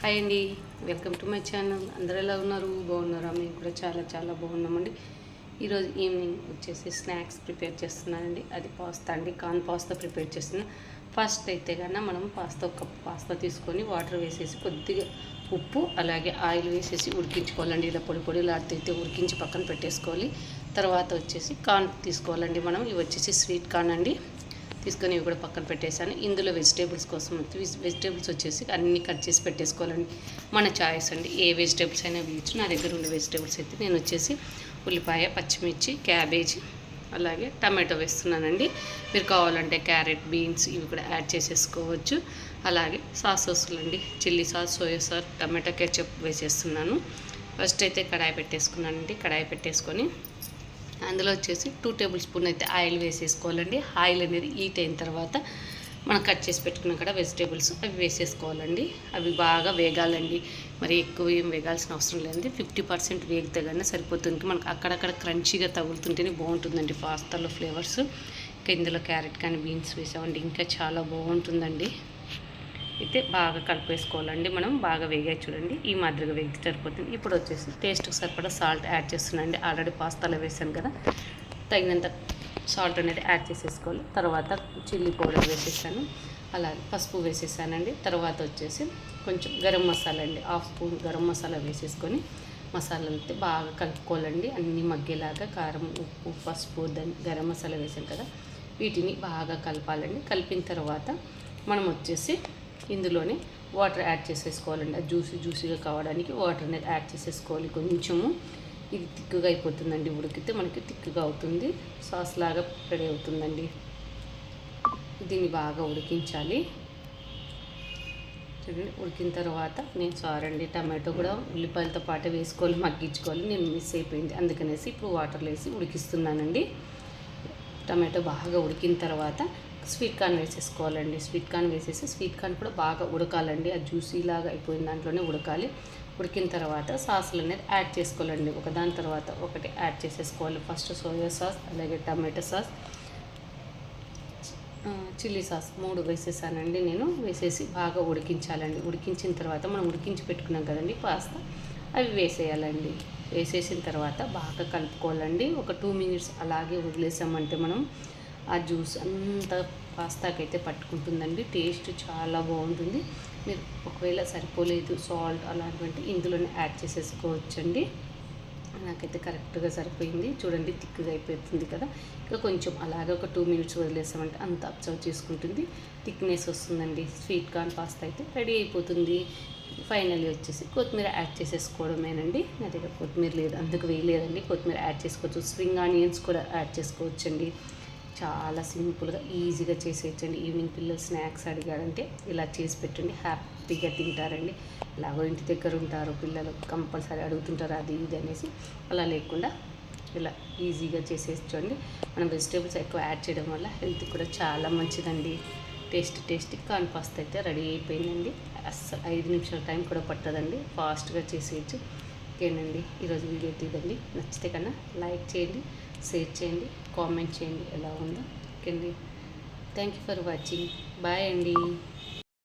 Hi అండి, welcome to my channel. అందరూ ఎలా ఉన్నారు? బాగున్నారా? మేము కూడా చాలా చాలా బాగున్నామండి. ఈరోజు ఈవినింగ్ వచ్చేసి స్నాక్స్ ప్రిపేర్ చేస్తున్నానండి. అది పాస్తా అండి, కార్న్ పాస్తా ప్రిపేర్ చేస్తున్నాను. ఫస్ట్ అయితే కన్నా మనం ఒక కప్ పాస్తా తీసుకొని వాటర్ వేసేసి కొద్దిగా ఉప్పు అలాగే ఆయిల్ వేసేసి ఉడికించుకోవాలండి. ఇలా పొడి పొడిలాడితే ఉడికించి పక్కన పెట్టేసుకోవాలి. తర్వాత వచ్చేసి కార్న్ తీసుకోవాలండి. మనం ఇవి వచ్చేసి స్వీట్ కార్న్ అండి. తీసుకొని ఇవి కూడా పక్కన పెట్టేశాను. ఇందులో వెజిటేబుల్స్ కోసం వెజిటేబుల్స్ వచ్చేసి అన్నీ కట్ చేసి పెట్టేసుకోవాలండి. మన చాయిస్ అండి, ఏ వెజిటేబుల్స్ అయినా వేయచ్చు. నా దగ్గర ఉండే వెజిటేబుల్స్ అయితే నేను వచ్చేసి ఉల్లిపాయ, పచ్చిమిర్చి, క్యాబేజీ అలాగే టమాటో వేస్తున్నానండి. మీరు కావాలంటే క్యారెట్, బీన్స్ ఇవి కూడా యాడ్ చేసేసుకోవచ్చు. అలాగే సాసెస్లు అండి, chilli sauce, soya sauce, tomato ketchup వేసేస్తున్నాను. ఫస్ట్ అయితే కడాయి పెట్టేసుకున్నానండి. కడాయి పెట్టేసుకొని అందులో వచ్చేసి 2 టేబుల్ స్పూన్ అయితే ఆయిల్ వేసేసుకోవాలండి. ఆయిల్ అనేది హీట్ అయిన తర్వాత మనం కట్ చేసి పెట్టుకున్నాం కదా వెజిటేబుల్స్, అవి వేసేసుకోవాలండి. అవి బాగా వేగాలండి. మరి ఎక్కువ ఏం వేగాల్సిన అవసరం లేదండి. 50% వేగితే కానీ సరిపోతుంది. మనకు అక్కడక్కడ క్రంచీగా తగులుతుంటేనే బాగుంటుందండి పాస్తాలో ఫ్లేవర్స్. ఇంకా ఇందులో క్యారెట్ కానీ బీన్స్ వేసామండి, ఇంకా చాలా బాగుంటుందండి. అయితే బాగా కలిపేసుకోవాలండి. మనం బాగా వేగా చూడండి, ఈ మాదిరిగా వేగితే సరిపోతుంది. ఇప్పుడు వచ్చేసి టేస్ట్కి సరిపడా సాల్ట్ యాడ్ చేస్తున్నానండి. ఆల్రెడీ పాస్తాలో వేసాను కదా, తగినంత సాల్ట్ అనేది యాడ్ చేసేసుకోవాలి. తర్వాత చిల్లీ పౌడర్ వేసేసాను, అలాగే పసుపు వేసేసానండి. తర్వాత వచ్చేసి కొంచెం గరం మసాలా అండి, 1/2 స్పూన్ గరం మసాలా వేసేసుకొని మసాలాలు అయితే బాగా కలుపుకోవాలండి. అన్నీ మగ్గేలాగా కారం, ఉప్పు, పసుపు, గరం మసాలా వేసాం కదా, వీటిని బాగా కలపాలండి. కలిపిన తర్వాత మనం వచ్చేసి ఇందులోనే వాటర్ యాడ్ చేసేసుకోవాలండి. అది జ్యూసీగా కావడానికి వాటర్ అనేది యాడ్ చేసేసుకోవాలి. కొంచెము ఇది తిక్కుగా అయిపోతుందండి, ఉడికితే మనకి తిక్కుగా అవుతుంది, సాస్ లాగా రెడీ అవుతుందండి. దీన్ని బాగా ఉడికించాలి. చూడండి, ఉడికిన తర్వాత నేను సారండి టమాటో కూడా ఉల్లిపాయలతో పాటు వేసుకోవాలి, మగ్గించుకోవాలి. నేను మిస్ అయిపోయింది, అందుకనేసి ఇప్పుడు వాటర్లో వేసి ఉడికిస్తున్నానండి. టమాటో బాగా ఉడికిన తర్వాత స్వీట్ కార్న్ వేసేసుకోవాలండి. స్వీట్ కార్న్ కూడా బాగా ఉడకాలండి. అది జ్యూసీలాగా అయిపోయిన దాంట్లోనే ఉడకాలి. ఉడికిన తర్వాత సాసులు అనేది యాడ్ చేసుకోవాలండి. ఒకదాని తర్వాత ఒకటి యాడ్ చేసేసుకోవాలి. ఫస్ట్ సోయా సాస్, అలాగే టమాటో సాస్, చిల్లీ సాస్ 3 వేసేసానండి నేను. వేసేసి బాగా ఉడికించాలండి. ఉడికించిన తర్వాత మనం ఉడికించి పెట్టుకున్నాం కదండి పాస్తా, అవి వేసేయాలండి. వేసేసిన తర్వాత బాగా కలుపుకోవాలండి. ఒక 2 మినిట్స్ అలాగే వదిలేసామంటే మనం ఆ జ్యూస్ అంతా పాస్తాకైతే పట్టుకుంటుందండి. టేస్ట్ చాలా బాగుంటుంది. మీరు ఒకవేళ సరిపోలేదు సాల్ట్ అలాంటివంటే ఇందులోనే యాడ్ చేసేసుకోవచ్చండి. నాకైతే కరెక్ట్గా సరిపోయింది. చూడండి, థిక్గా అయిపోతుంది కదా. ఇంకా కొంచెం అలాగే ఒక 2 మినిట్స్ వదిలేసామంటే అంత అబ్జర్వ్ చేసుకుంటుంది, థిక్నెస్ వస్తుందండి. స్వీట్ కార్న్ పాస్తా అయితే రెడీ అయిపోతుంది. ఫైనల్లీ వచ్చేసి కొత్తిమీర యాడ్ చేసేసుకోవడమేనండి. నా దగ్గర కొత్తిమీర లేదు, అందుకు వేయలేదండి. కొత్తిమీర యాడ్ చేసుకోవచ్చు. స్ప్రింగ్ ఆనియన్స్ కూడా యాడ్ చేసుకోవచ్చండి. చాలా సింపుల్గా ఈజీగా చేసేయచ్చండి. ఈవినింగ్ పిల్లలు స్నాక్స్ అడిగారంటే ఇలా చేసి పెట్టండి, హ్యాపీగా తింటారండి. ఇలాగో ఇంటి దగ్గర ఉంటారు పిల్లలు, కంపల్సరీ అడుగుతుంటారు అది ఇది అనేసి. అలా లేకుండా ఇలా ఈజీగా చేసేయచ్చండి. మనం వెజిటేబుల్స్ ఎక్కువ యాడ్ చేయడం వల్ల హెల్త్ కూడా చాలా మంచిదండి. టేస్టీ కార్న్ పాస్తా అయితే రెడీ అయిపోయిందండి. అస్సలు 5 నిమిషాల టైం కూడా పట్టదండి, ఫాస్ట్గా చేసేయచ్చు. ఓకేనండి, ఈరోజు వీడియో తీదండి. నచ్చితే కన్నా లైక్ చేయండి, షేర్ చేయండి, కామెంట్ చేయండి ఎలా ఉందో. ఓకే అండి, thank you for watching. Bye అండి.